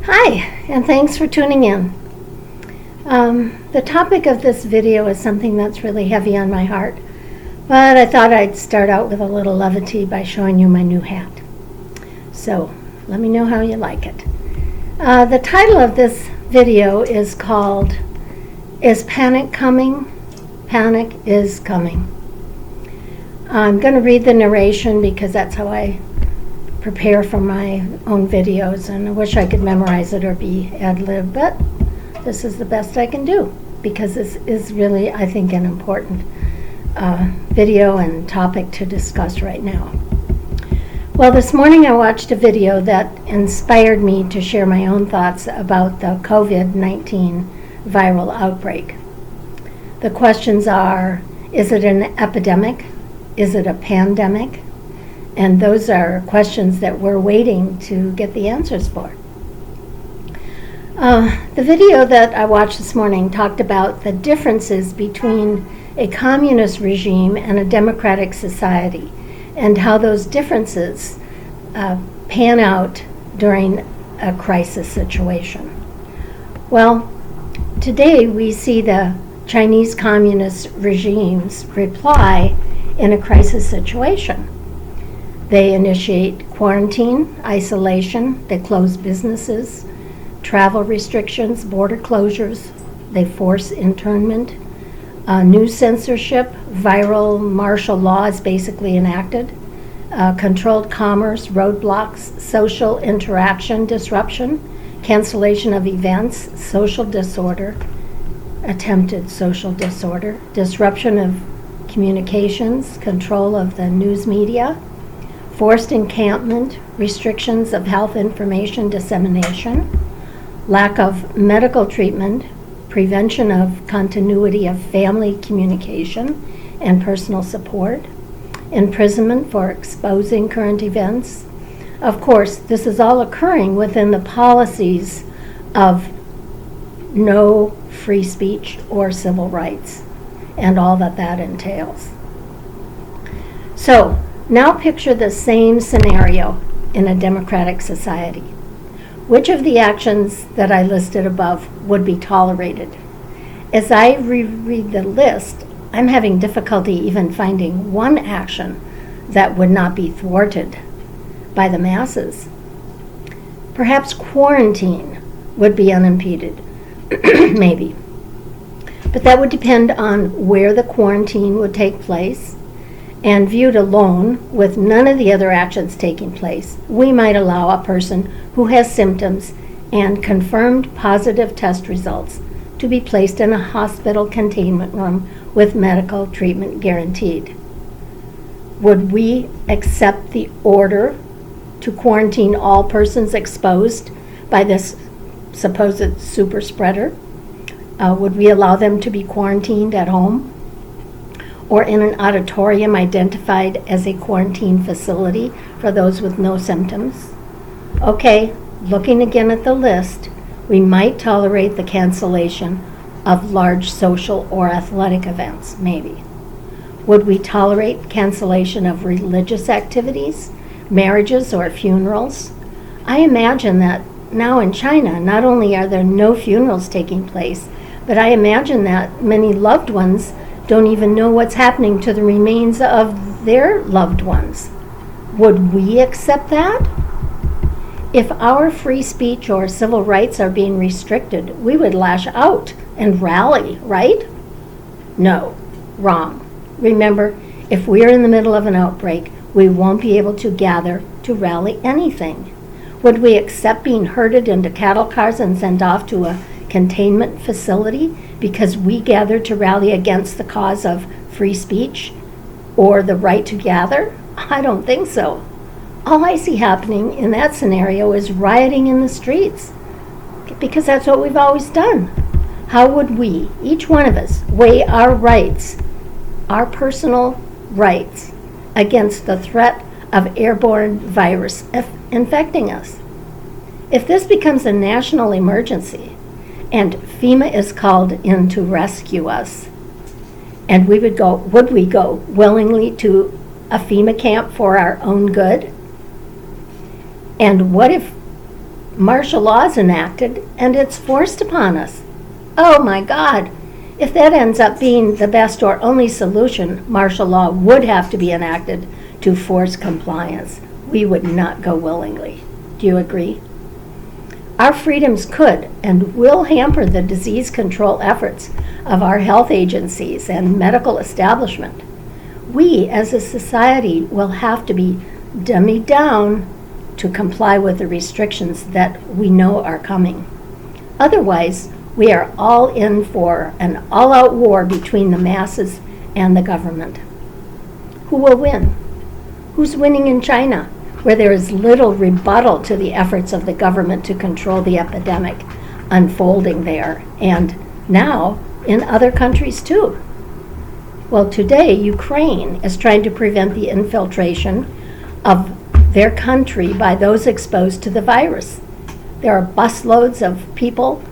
Hi, and thanks for tuning in. The topic of this video is something that's really heavy on my heart, but I thought I'd start out with a little levity by showing you my new hat. So, let me know how you like it. The title of this video is called, Is Panic Coming? Panic is Coming. I'm going to read the narration because that's how I prepare for my own videos, and I wish I could memorize it or be ad-lib, but this is the best I can do because this is really, I think, an important video and topic to discuss right now. Well, this morning I watched a video that inspired me to share my own thoughts about the COVID-19 viral outbreak. The questions are, is it an epidemic? Is it a pandemic? And those are questions that we're waiting to get the answers for. The video that I watched this morning talked about the differences between a communist regime and a democratic society and how those differences pan out during a crisis situation. Well, today we see the Chinese communist regimes reply in a crisis situation. They initiate quarantine, isolation, they close businesses, travel restrictions, border closures, they force internment, news censorship, viral martial law is basically enacted, controlled commerce, roadblocks, social interaction disruption, cancellation of events, social disorder, attempted social disorder, disruption of communications, control of the news media, forced encampment, restrictions of health information dissemination, lack of medical treatment, prevention of continuity of family communication and personal support, imprisonment for exposing current events. Of course, this is all occurring within the policies of no free speech or civil rights and all that that entails. So, now picture the same scenario in a democratic society. Which of the actions that I listed above would be tolerated? As I reread the list, I'm having difficulty even finding one action that would not be thwarted by the masses. Perhaps quarantine would be unimpeded, maybe. But that would depend on where the quarantine would take place, and viewed alone with none of the other actions taking place, we might allow a person who has symptoms and confirmed positive test results to be placed in a hospital containment room with medical treatment guaranteed. Would we accept the order to quarantine all persons exposed by this supposed super spreader? Would we allow them to be quarantined at home or in an auditorium identified as a quarantine facility for those with no symptoms? Okay, looking again at the list, we might tolerate the cancellation of large social or athletic events, maybe. Would we tolerate cancellation of religious activities, marriages, or funerals? I imagine that now in China, not only are there no funerals taking place, but I imagine that many loved ones don't even know what's happening to the remains of their loved ones. Would we accept that? If our free speech or civil rights are being restricted, we would lash out and rally, right? No, wrong. Remember, if we're in the middle of an outbreak, we won't be able to gather to rally anything. Would we accept being herded into cattle cars and sent off to a containment facility because we gathered to rally against the cause of free speech or the right to gather? I don't think so. All I see happening in that scenario is rioting in the streets, because that's what we've always done. How would we, each one of us, weigh our rights, our personal rights, against the threat of airborne virus infecting us? If this becomes a national emergency and FEMA is called in to rescue us, and would we go willingly to a FEMA camp for our own good? And what if martial law is enacted and it's forced upon us. Oh my God! If that ends up being the best or only solution, martial law would have to be enacted to force compliance. We would not go willingly. Do you agree? Our freedoms could and will hamper the disease control efforts of our health agencies and medical establishment. We as a society will have to be dummied down to comply with the restrictions that we know are coming. Otherwise, we are all in for an all-out war between the masses and the government. Who will win? Who's winning in China, where there is little rebuttal to the efforts of the government to control the epidemic unfolding there, and now in other countries too? Well, today, Ukraine is trying to prevent the infiltration of their country by those exposed to the virus. There are busloads of people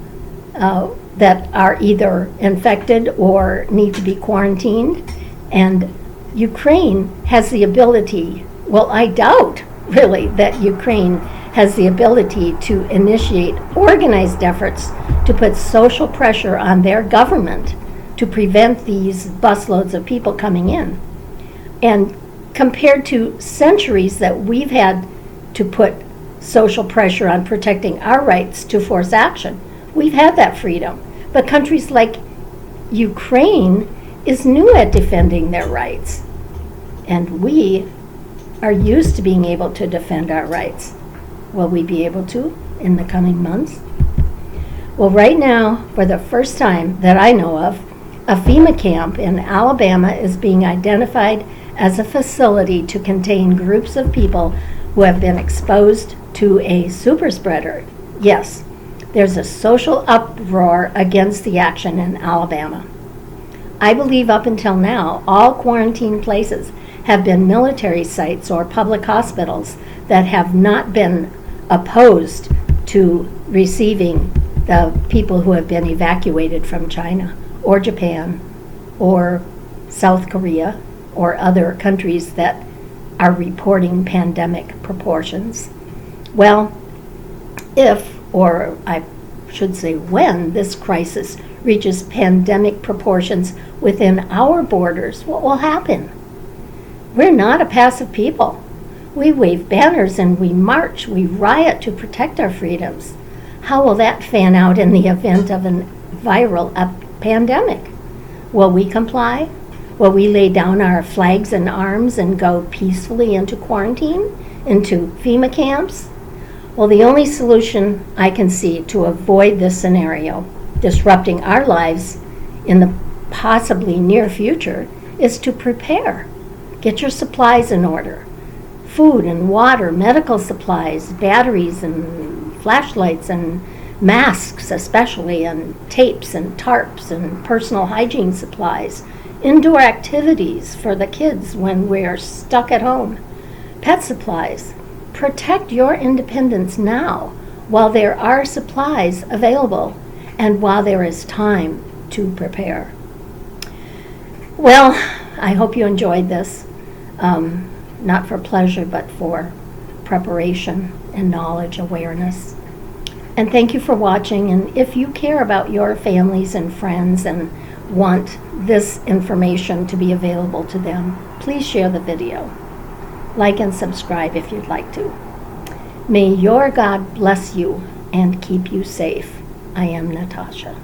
that are either infected or need to be quarantined, and Ukraine has the ability, well, I doubt really that Ukraine has the ability to initiate organized efforts to put social pressure on their government to prevent these busloads of people coming in. And compared to centuries that we've had to put social pressure on protecting our rights to force action, we've had that freedom. But countries like Ukraine is new at defending their rights. And we are used to being able to defend our rights. Will we be able to in the coming months? Well, right now, for the first time that I know of, a FEMA camp in Alabama is being identified as a facility to contain groups of people who have been exposed to a super spreader. Yes, there's a social uproar against the action in Alabama. I believe up until now, all quarantine places have been military sites or public hospitals that have not been opposed to receiving the people who have been evacuated from China or Japan or South Korea or other countries that are reporting pandemic proportions. Well, if, or I should say when, this crisis reaches pandemic proportions within our borders, what will happen? We're not a passive people. We wave banners and we march, we riot to protect our freedoms. How will that fan out in the event of a viral pandemic? Will we comply? Will we lay down our flags and arms and go peacefully into quarantine, into FEMA camps? Well, the only solution I can see to avoid this scenario, disrupting our lives in the possibly near future, is to prepare. Get your supplies in order. Food and water, medical supplies, batteries and flashlights and masks especially, and tapes and tarps and personal hygiene supplies, indoor activities for the kids when we're stuck at home, pet supplies. Protect your independence now while there are supplies available and while there is time to prepare. Well, I hope you enjoyed this, not for pleasure but for preparation and knowledge, awareness. And thank you for watching, and if you care about your families and friends and want this information to be available to them, please share the video. Like and subscribe if you'd like to. May your God bless you and keep you safe. I am Natasha.